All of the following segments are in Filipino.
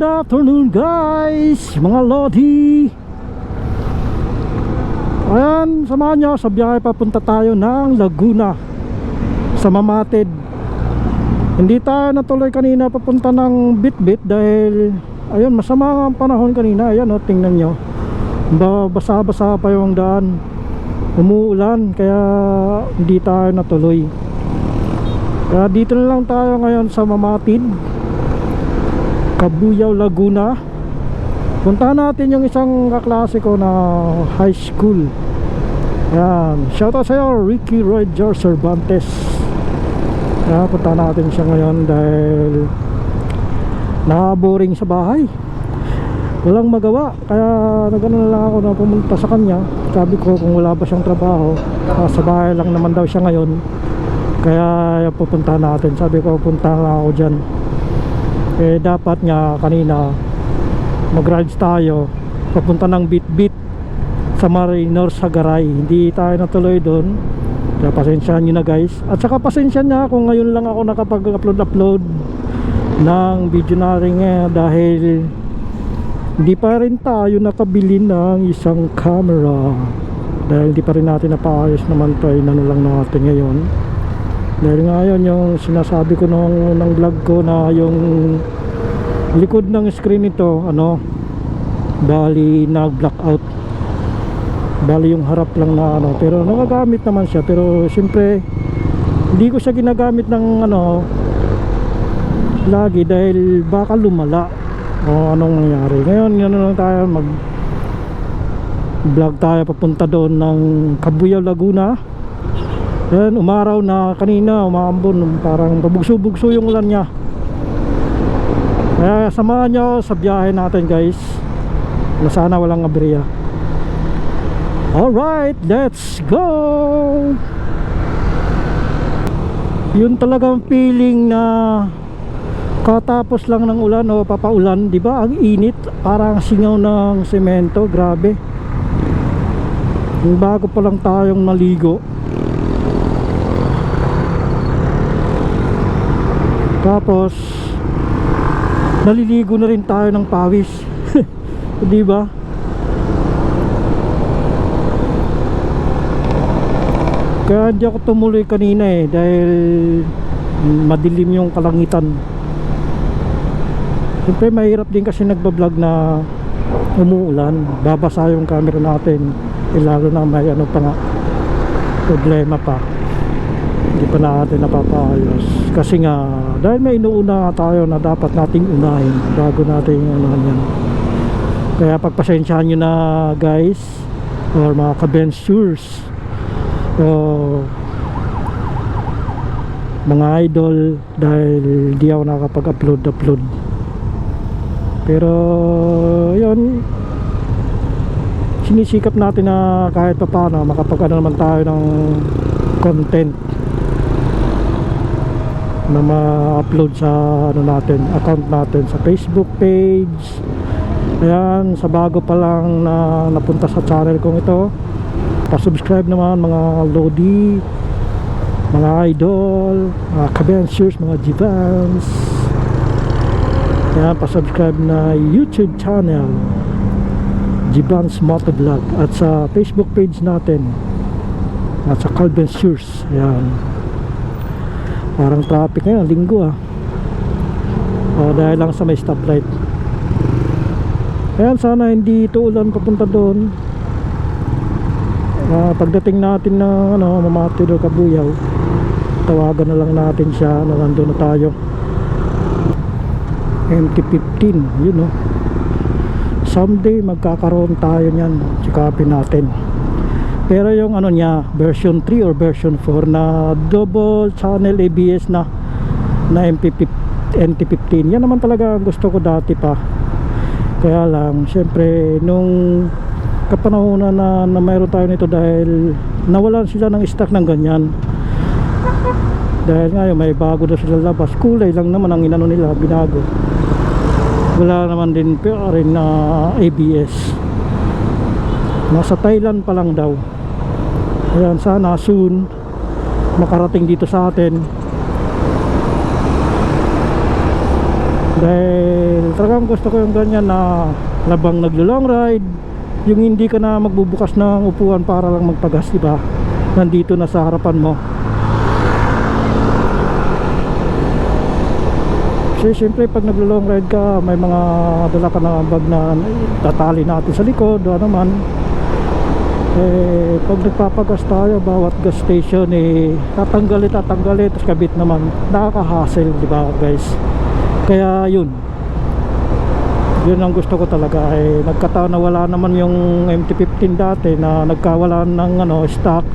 afternoon guys, mga Lodi. Ayan, samahan nyo sa biyahe papunta tayo ng Laguna sa Mamatid. Hindi tayo natuloy kanina papunta ng Bitbit dahil ayun, masama ang panahon kanina. Ayan o, tingnan nyo, basa-basa pa yung daan, umuulan, kaya hindi tayo natuloy. Kaya dito na lang tayo ngayon sa Mamatid, Cabuyao, Laguna. Puntahan natin yung isang kaklase ko na high school. Ayan, shoutout sa'yo Ricky Roger Cervantes. Kaya puntahan natin siya ngayon dahil nakaboring sa bahay, walang magawa. Kaya nagano na lang ako na pumunta sa kanya. Sabi ko kung wala ba siyang trabaho, sa bahay lang naman daw siya ngayon, kaya pupuntahan natin. Sabi ko puntahan lang ako dyan. Eh dapat nga kanina mag-rides tayo papunta ng Bitbit sa Marinor sa Garay. Hindi tayo natuloy doon, kaya pasensyahan nyo na guys. At saka pasensyahan niya kung ngayon lang ako nakapag-upload ng video na rin dahil hindi pa rin tayo nakabili ng isang camera. Dahil hindi pa rin natin napaayos naman to, inano lang natin ngayon. Dahil ngayon yung sinasabi ko nung vlog ko na yung likod ng screen nito, ano, bali nag-blackout. Bali yung harap lang na ano, pero nagagamit naman siya. Pero siyempre hindi ko siya ginagamit ng ano lagi dahil baka lumala o anong nangyari. Ngayon yun lang tayo, mag vlog tayo papunta doon ng Cabuyao, Laguna. Yan, umaraw na kanina, umaambon, parang pabugso-bugso yung ulan niya. Kaya samahan nyo sa biyahe natin guys, na sana walang aberya. Alright, let's go! Yun talagang feeling na katapos lang ng ulan o papaulan, di ba? Ang init, parang singaw ng semento, grabe. Yung bago pa lang tayong maligo, tapos naliligo na rin tayo ng pawis. Di ba? Kaya hindi ako tumuloy kanina dahil madilim yung kalangitan. Siyempre mahirap din kasi nagbablog na umuulan, babasa yung camera natin, lalo na may ano pa nga, problema pa, hindi pa natin napapaayos. Kasi nga dahil may inuuna tayo na dapat nating unahin bago natin unahan yan. Kaya pagpasensyahan nyo na guys, or mga kabensures, mga idol, dahil di ako nakapag-upload. Pero yun, sinisikap natin na kahit pa paano makapag-ano naman tayo ng content na ma-upload sa ano natin, account natin sa Facebook page. Ayan, sa bago pa lang na napunta sa channel kong ito, pa-subscribe naman mga Lodi, mga idol, mga kabensures, mga Jivans. Ayan, pa-subscribe na YouTube channel Jivans Motovlog, at sa Facebook page natin at sa Calbensures. Ayan, parang traffic ngayon, linggo dahil lang sa may stoplight. Ayan, sana hindi ito ulan papunta doon. Pagdating natin ng Mamatid o Cabuyao, tawagan na lang natin siya na nandun na tayo. MT-15, yun someday magkakaroon tayo nyan, sikapin natin. Pero yung ano niya, version 3 or version 4 na double channel ABS na NT-15, yan naman talaga gusto ko dati pa. Kaya lang syempre nung kapanahonan na mayroon tayo nito, dahil nawalan sila ng stock ng ganyan. Dahil ngayon may bago na sila labas, kulay lang naman ang inano nila, binago. Wala naman din pero rin na ABS. Nasa Thailand pa lang daw. Ayan, sana soon makarating dito sa atin. Dahil Talagang gusto ko yung ganyan na labang naglo-long ride, yung hindi ka na magbubukas ng upuan para lang magpagas, diba? Nandito na sa harapan mo. Kasi siyempre pag naglo-long ride ka, may mga dala ka na bag na tatali natin sa likod o naman. Eh, pag nagpapagas tayo, bawat gas station tatanggalin, tapos kabit naman. Nakaka-hassle, diba guys? Kaya yun ang gusto ko talaga. Nagkataon na wala naman yung MT-15 dati na nagkawala ng stock.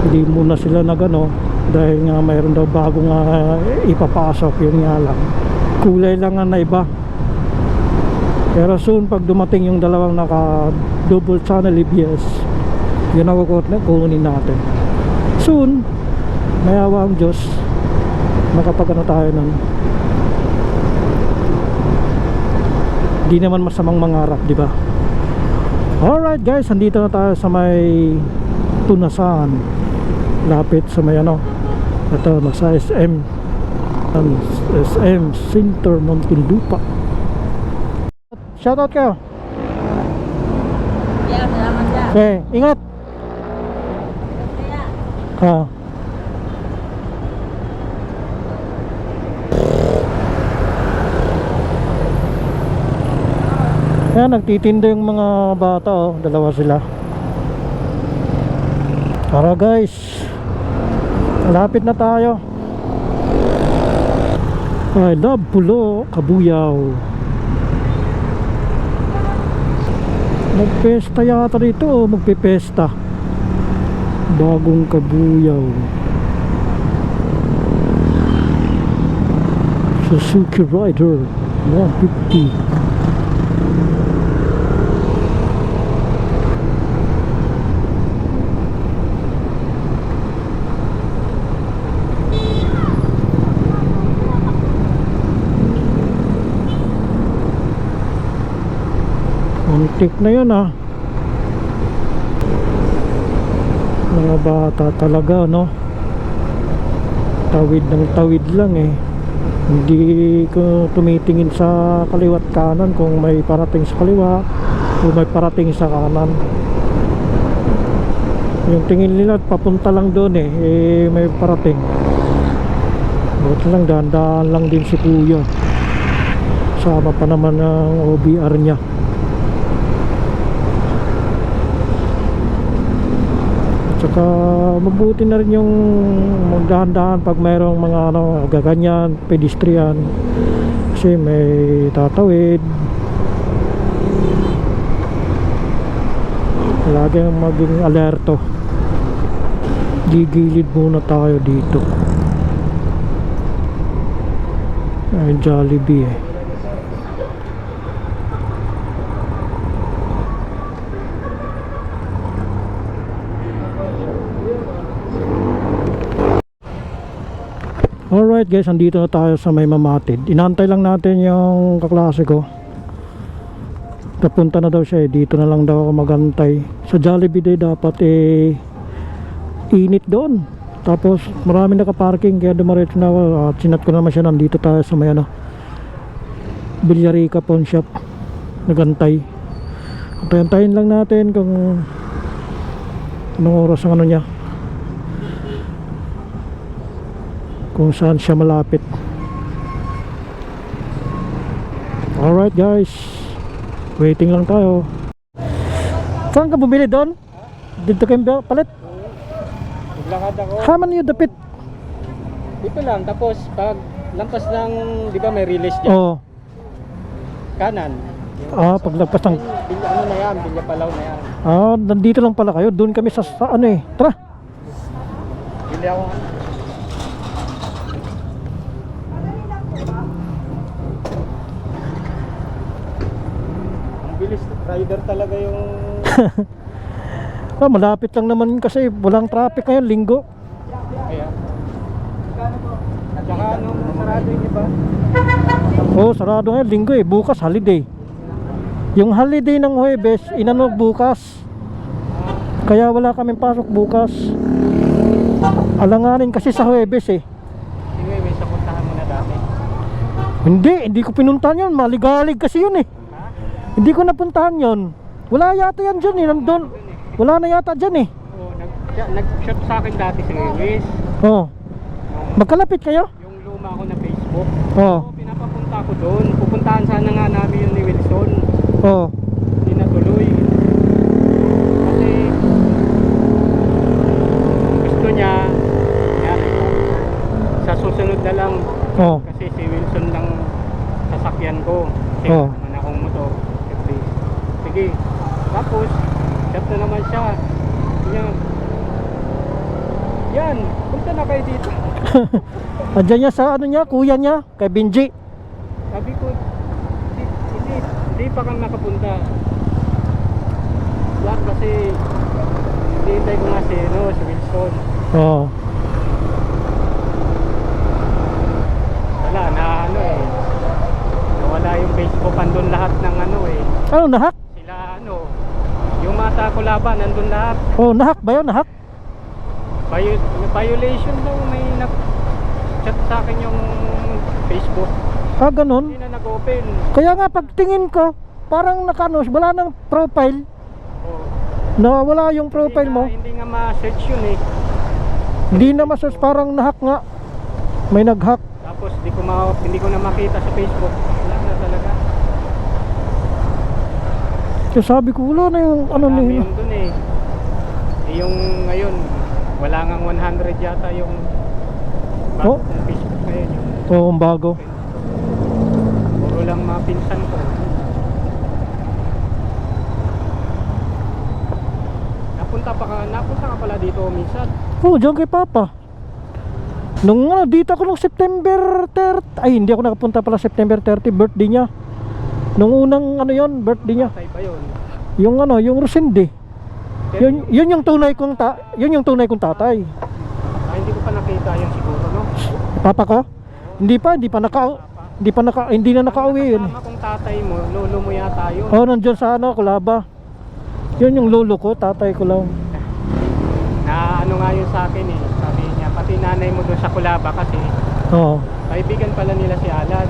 Hindi muna sila dahil nga mayroon daw bagong ipapasok. Yun nga lang, kulay lang ang naiba. Pero soon pag dumating yung dalawang naka double channel ABS, yun ang kukunin natin soon. May awa ang Diyos, makapag tayo nun. Di naman masamang mangarap, di ba? Alright guys, andito na tayo sa may Tunasan, lapit sa may ito, nasa SM Center Muntinlupa. Shoutout kayo. Yeah, salamat ka. Okay, ingat. Ayan, nagtitinda yung mga bata, dalawa sila. Tara guys, malapit na tayo. I love Pulo, Kabuyaw. Magpesta yata rito, magpipesta. Bagong Kabuyaw. Suzuki Rider 150. Muntik na yun mga bata talaga tawid ng tawid lang hindi ko tumitingin sa kaliwat kanan kung may parating sa kaliwa o may parating sa kanan. Yung tingin nila papunta lang doon may parating. Buti lang, dahan-dahan lang din si kuya, sama pa naman ang OBR niya. Saka mabuti na rin yung magdahan-dahan pag mayroong mga gaganyan, pedestrian, kasi may tatawid. Laging maging alerto. Gigilid muna tayo dito. Ay, Jollibee Alright guys, andito na tayo sa may Mamatid. Inantay lang natin yung kaklase ko. Napunta na daw siya dito na lang daw ako magantay. Sa Jollibee day dapat init doon. Tapos marami nakaparking kaya dumaretso na ako. Sinat ko naman siya, nandito tayo sa may Villarica Pawn Shop. Nagantay. Antayin lang natin kung anong oras ang niya, kung saan siya malapit. Alright guys, waiting lang tayo. Saan ka bumili doon? Dito kayo palit? Naglakad ako. Haman yung dapit. Dito lang, tapos pag lampas ng, di ba may release dyan? Oo. Kanan. Paglagpas ng Ano na yan, Bilya Palaw na yan. nandito lang pala kayo. Doon kami sa Tara. Bili ako. Ang bilis, rider talaga yung... Malapit lang naman kasi walang traffic ngayon, linggo. Kaya. At saka sarado yung iba. Sarado ngayon, linggo bukas holiday. Yung holiday ng Huwebes, bukas. Kaya wala kaming pasok bukas. Alanganin kasi sa Huwebes Anyway, may sapuntahan mo na dati. Hindi ko pinuntahan yun. Maligalig kasi yun eh. Ha? Hindi ko napuntahan yun. Wala yata yan dyan eh. Nandun. Wala na yata dyan eh. Oo, nag-shot sa akin dati si Lewis. Oh. Magkalapit kayo? Yung luma ko na Facebook. Oh. So, pinapapunta ko doon. Pupuntahan sana nga namin yun ni Wilson. Oh. Hindi natuloy. Kasi gusto niya, yan, sa susunod na lang. Oh. Kasi si Wilson lang sasakyan ko. Kasi Oh. naman akong motor. Sige. Tapos, chat na naman siya. Yan. Yan, punta na kayo dito. Andyan niya sa ano niya, kuya niya, kay Benji. Sabi ko, hindi pa kang nakapunta. Yan kasi, hintay ko nga si Wilson. Oh. Wala na ano eh. Nawala yung Facebook, andun lahat ng ano eh. Ano, nahak? Sila ano, yung mata ko laban, nandun lahat. Oh, nahak ba yun? Nahak? Violation daw, may nag-chat sa akin yung Facebook. Ah, ganun? Hindi na nag-open. Kaya nga pagtingin ko, parang nakano, wala ng profile. Oh. Nawala yung profile mo. Hindi nga ma-search yun eh. Hindi na masos, parang nahak nga. May nag-hack. Tapos hindi ko na makita sa Facebook. Wala na talaga. Kaya sabi ko, wala na yung ano Marami nila. yun dun eh. Yung ngayon, wala ngang 100 yata yung Oh? Facebook ngayon. Oo, ang bago. Puro lang mga pinsan ko. Napunta ka pala dito minsan. Oo, dyan kay Papa. Nung ano, dito ako nung September 30. Ay, hindi ako nakapunta pala September 30, birthday niya. Nung unang ano yon, birthday niya. Patay pa yun. Yung ano, yung Rosende. Pero Yun yung tunay kong yun yung tunay kong tatay. hindi ko pa nakita yun siguro, no? Papa ko? Hindi na nakauwi yun. Kasama kong tatay mo, lolo mo yata yun. Oh, nandiyan sa ano, Kulaba. Yun yung lolo ko, tatay ko lang. Na ano nga yun sa akin eh. Sabi niya, pati nanay mo doon sa Kulaba kasi Oo. kaibigan pala nila si Alan.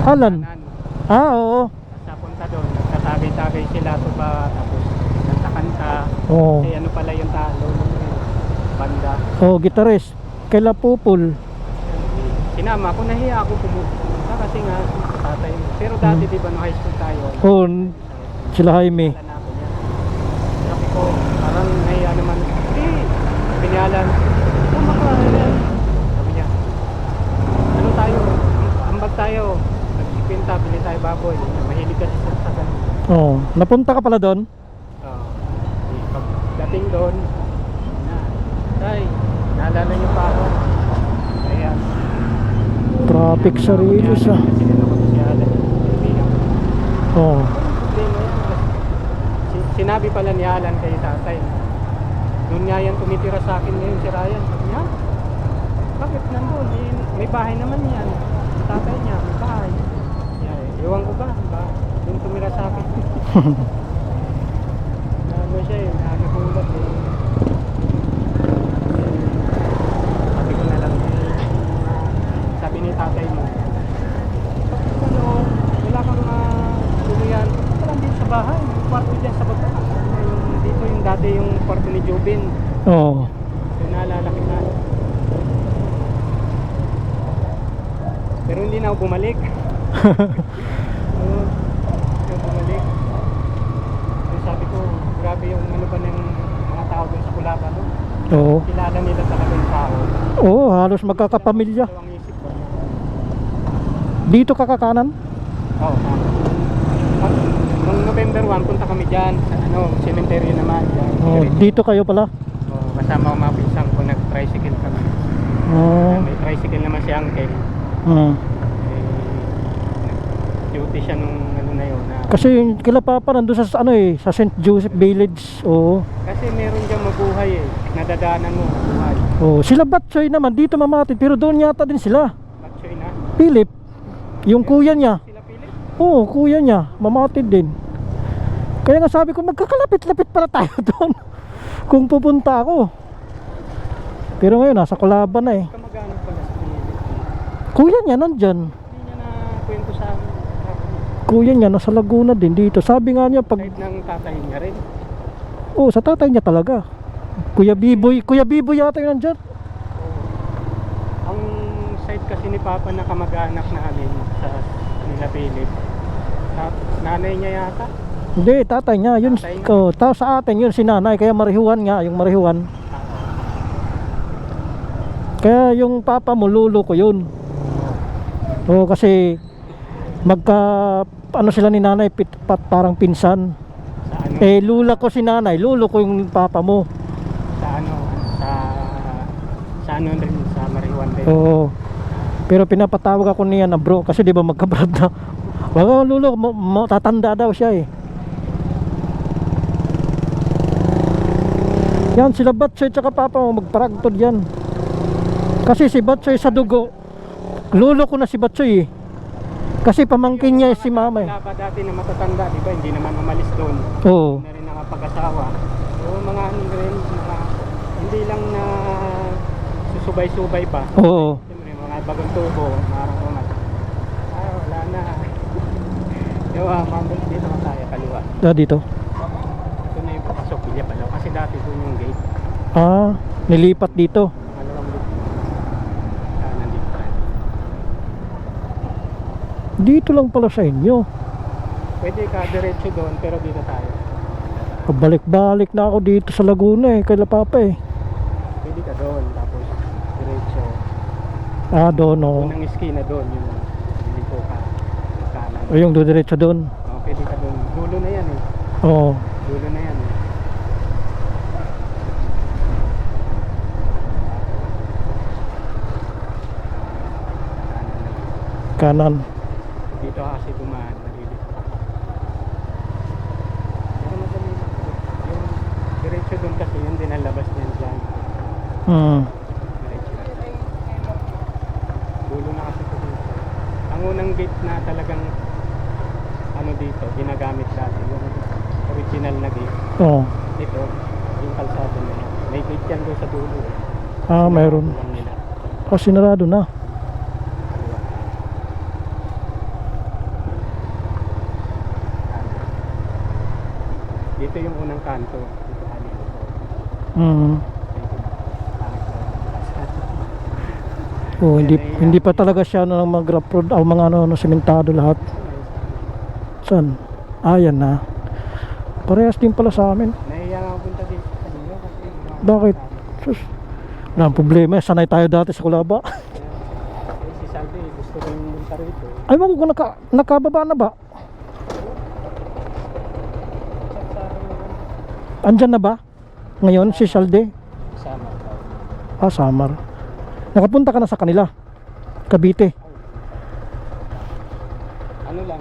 Alan? Alan. Ah, oo. Napunta doon, nagkatagay-tagay sila to ba, tapos kanta-kanta. Oo. Kasi ano pala yung lolo mo yun, banda. Oh, gitarist. Kaila Pupul. Sinama ko, nahiya ako pumunta kasi nga tatay mo. Pero dati di ba no high school tayo? Oh, sila Jaime. Wala na ako niya. Sabi ko, parang nahiya naman. Hindi, pinayalan. Sabi niya, ano tayo? Ambag tayo. Nagsikwenta, bili tayo baboy. Mahilig kasi sa ganun. Oh, napunta ka pala doon? Pagdating doon, tay, naalala niyo pa ako. Kaya, Traffic sa Rilos ah. kasi din ako si Alan. Kaibigan ko. Oh. Problema yan. Sinabi pala ni Alan kay tatay. Doon nga yan tumitira sa akin ngayon si Ryan. Sabi niya, bakit nandun? May bahay naman yan. Tatay niya, may bahay. Iwan ko ba? Doon tumira sa akin. Ano siya eh, nagulat eh. Sabi ko na lang sabi ni tatay mo, ano, wala kang tuluyan. Punta lang dito sa bahay. Yung kwarto dyan sa baba. Dito yung dati yung kwarto ni Jobin. Oh. Yung nalalaki na. Pero hindi na ako bumalik. Yung bumalik. Yung sabi ko, grabe yung ano ba ng mga tao dun sa Kulaba, no? Oo. Kilala nila talaga yung tao. Oo, halos magkakapamilya. Ito ang isip ko. Dito ka kakanan? Oo, Nung November 1, punta kami dyan. Sa cemetery naman. Dyan. Oh, dito kayo pala. Kasama ko mga pinsang ko, nag-tricycle kami. Oh. May tricycle naman si Uncle. Duty siya nung ano na yun. Kasi yung kila Papa nandun sa ano eh, sa St. Joseph Village. Oo. Kasi meron diyang mabuhay eh. Nadadaanan mo mabuhay. Oh, sila Batchoy naman dito mamatid pero doon yata din sila. Batchoy na. Philip, yung kuya niya. Sila Philip. Oo, kuya niya, mamatid din. Kaya nga sabi ko magkakalapit-lapit pala tayo doon. Kung pupunta ako. Pero ngayon nasa Kulaba na eh. Kamag-anak pala sa Philip. Kuya niya nandyan. Hindi niya na kuya niya nasa Laguna din dito. Sabi nga niya pag Side ng tatay niya rin. oh, sa tatay niya talaga. Kuya Biboy yata yun nandyan. Ang side kasi ni Papa na kamag-anak namin sa nila Philip. Nanay niya yata. Hindi, tatay niya. Yun, Tatay niya. oh, sa atin yun si nanay. Kaya marihuan nga, yung marihuan. Kaya yung papa mo, lulo ko yun. Oo, kasi magka, ano sila ni nanay, parang pinsan. Sa ano? Eh, lula ko si nanay, lulo ko yung papa mo. Sa ano? Sa ano rin, sa Marijuan rin. Oo. Pero pinapatawag ako niya na bro, kasi di ba magkabrad na. Wag lulo, tatanda daw siya eh. Yan, sila Batsoy tsaka papa mo, magparagtod yan. Kasi si Batsoy sa dugo, lulo ko na si Batsoy eh. Kasi pamangkin niya si mama eh. Wala pa dati na matatanda, di ba? Hindi naman umalis doon. Oo. Hindi na rin nakapag-asawa. So, mga ano rin, hindi lang na susubay-subay pa. Oo. Siyempre, mga bagong tubo, marang umat. Wala na. Yung mambol dito na tayo, kaliwa. Dito. Ito na yung papasok, Pilya Palaw. Kasi dati doon yung gate. Ah, nilipat dito. Malawang dito. Nandito tayo. Dito lang pala sa inyo. Pwede ka diretso doon, pero dito tayo. Pabalik-balik na ako dito sa Laguna eh, kay La Papa eh. Pwede ka doon, tapos diretso. Ah, doon oh. Unang iskina doon, yung dito ka. Kanan. O yung diretso doon. Pwede ka doon. Dulo na yan eh. Oo. Dulo na yan eh. Kanan. Dito ka kasi dumaan, nalilito ka. Pero madali lang. Yung diretso doon kasi, yun din ang labas niyan dyan. Hmm. Diretso lang. Dulo na kasi ito dito. Ang unang gate na talagang ano dito, ginagamit dati. Yung original na gate. Oo. Ito, yung kalsada na yan. May gate yan doon sa dulo eh. Ah, mayroon. Lang nila. Oh, sinarado na. Dito yung unang kanto. Dito halin ko. Hmm. Oh, hindi pa talaga siya ano nang mag-road o mga ano sementado lahat. Saan? Ayan na. Parehas din pala sa amin. Nahiya nga punta dito sa inyo kasi Bakit? Sus. Wala ang problema. Sanay tayo dati sa Kulaba. si Salvi gusto ko yung punta rito. Ay, wag ko nakababa na ba? Andyan na ba? Ngayon si Salde? Sama. Ah, Samar. Nakapunta ka na sa kanila? Cavite? Ano lang,